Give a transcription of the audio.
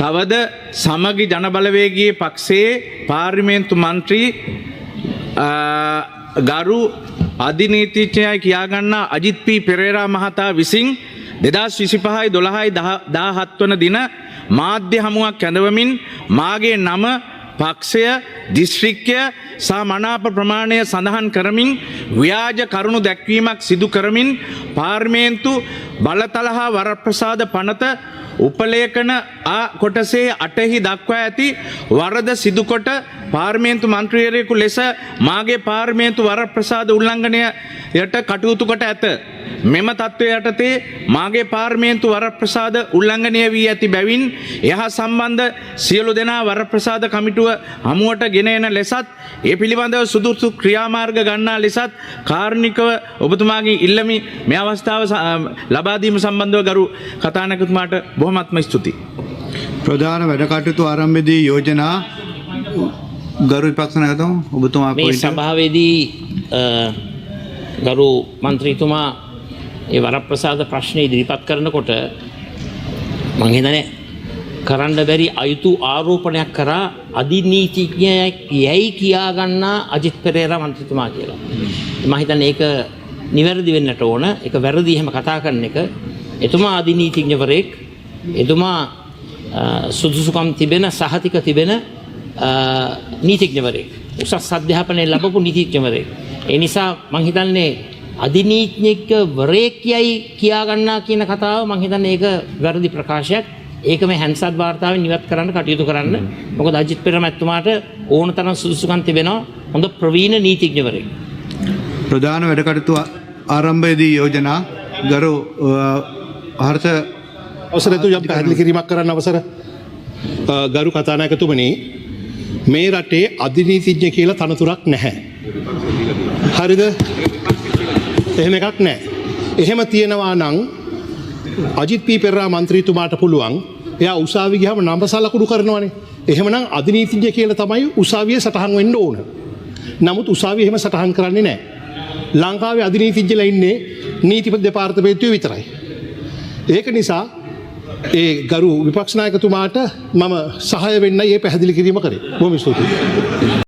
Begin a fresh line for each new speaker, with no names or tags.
තවද සමගි ජනබලවේගයේ පක්ෂයේ පාර්ලිමේන්තු මන්ත්‍රී ගරු අධිනීතිඥයයි කියාගන්නා අජිත් පී පෙරේරා මහතා විසින් 2025/12/17 වන දින මාධ්‍ය හමුවක් කැඳවමින් මාගේ නම පක්ෂය දිස්ත්‍රික්කය සහ මනාප ප්‍රමාණය සඳහන් කරමින් ව්‍යාජ කරුණු දැක්වීමක් සිදු කරමින් පාර්ලිමේන්තු බලතල හා වරප්‍රසාද පනත උපලේඛන කොටසේ 8හි දක්වා ඇති වරද සිදුකොට පාර්ලිමේන්තු මන්ත්‍රීවරයෙකු ලෙස මාගේ පාර්ලිමේන්තු වරප්‍රසාද උල්ලංඝනයට කටයුතු කොට ඇත. මෙම තත්ත්වය යටතේ මාගේ පාර්ලිමේන්තු වරප්‍රසාද උල්ලංඝනය වී ඇති බැවින් එහ සම්බන්ධ සියලු දෙනා වරප්‍රසාද කමිටුව හමුවට ගෙන එන ලෙසත් ඒ පිළිබඳව සුදුසු ක්‍රියාමාර්ග ගන්නා ලෙසත් කාරුණිකව ඔබතුමාගේ ඉල්ලමි මේ අවස්ථාව ලබා දීම සම්බන්ධව ගරු කතානායකතුමාට බොහොමත්ම ස්තුතියි.
ප්‍රධාන වැඩ කටයුතු ආරම්භයේදී යෝජනා ගරු විපක්ෂ නායකතුමා ඔබතුමා
මේ සභාවේදී ගරු මන්ත්‍රීතුමා ඒ වරප්‍රසාද ප්‍රශ්න ඉදිරිපත් කරනකොට මම හිතන්නේ කරන්න බැරි අයුතු ආරෝපණයක් කරා අධිනීතිඥයෙක් යයි කියා ගන්නා අජිත් පෙරේරා මන්ත්‍රීතුමා කියලා. මම හිතන්නේ ඒක නිවැරදි වෙන්නට ඕන. ඒක වැරදි එහෙම කතා කරන එක. එතුමා අධිනීතිඥවරයෙක්. එතුමා සුදුසුකම් තිබෙන සහතික තිබෙන නීතිඥවරයෙක්. උසස් අධ්‍යාපනය ලැබපු නීතිඥවරයෙක්. ඒ නිසා මම හිතන්නේ අධිනීතිඥවරයෙක් යයි කියා ගන්නා කියන කතාව මම හිතන්නේ ඒක වැරදි ප්‍රකාශයක්. ඒක මේ හැන්සත් වාර්තාවෙන් ඉවත් කරන්න කටයුතු කරන්න. මොකද අජිත් පෙරේරා මැතිතුමාට ඕන තරම් සුදුසුකම් තිබෙනවා. හොඳ ප්‍රවීණ නීතිඥවරයෙක්.
ප්‍රධාන වැඩ කටයුතු ආරම්භයේදී යෝජනා ගරු හර්ෂ
අවසරතු යම් පැහැදිලි කිරීමක් කරන්න අවසර. ගරු කතානායකතුමනි මේ රටේ අධිනීතිඥ කියලා තනතුරක් නැහැ. හරිද? එහෙම එකක් නැහැ. එහෙම තියෙනවා නම් අජිත් පී පෙරේරා මන්ත්‍රීතුමාට පුළුවන් එයා උසාවි ගියාම නම්බස ලකුණු කරනවනේ. එහෙමනම් අධිනීතිඥ කියලා තමයි උසාවියේ සටහන් වෙන්න ඕන. නමුත් උසාවිය එහෙම සටහන් කරන්නේ නැහැ. ලංකාවේ අධිනීතිඥලා ඉන්නේ නීති දෙපාර්තමේන්තුවේ විතරයි. ඒක නිසා ඒ ගරු විපක්ෂ නායකතුමාට මම සහාය වෙන්නයි මේ පැහැදිලි කිරීම කරේ. බොහොම ස්තුතියි.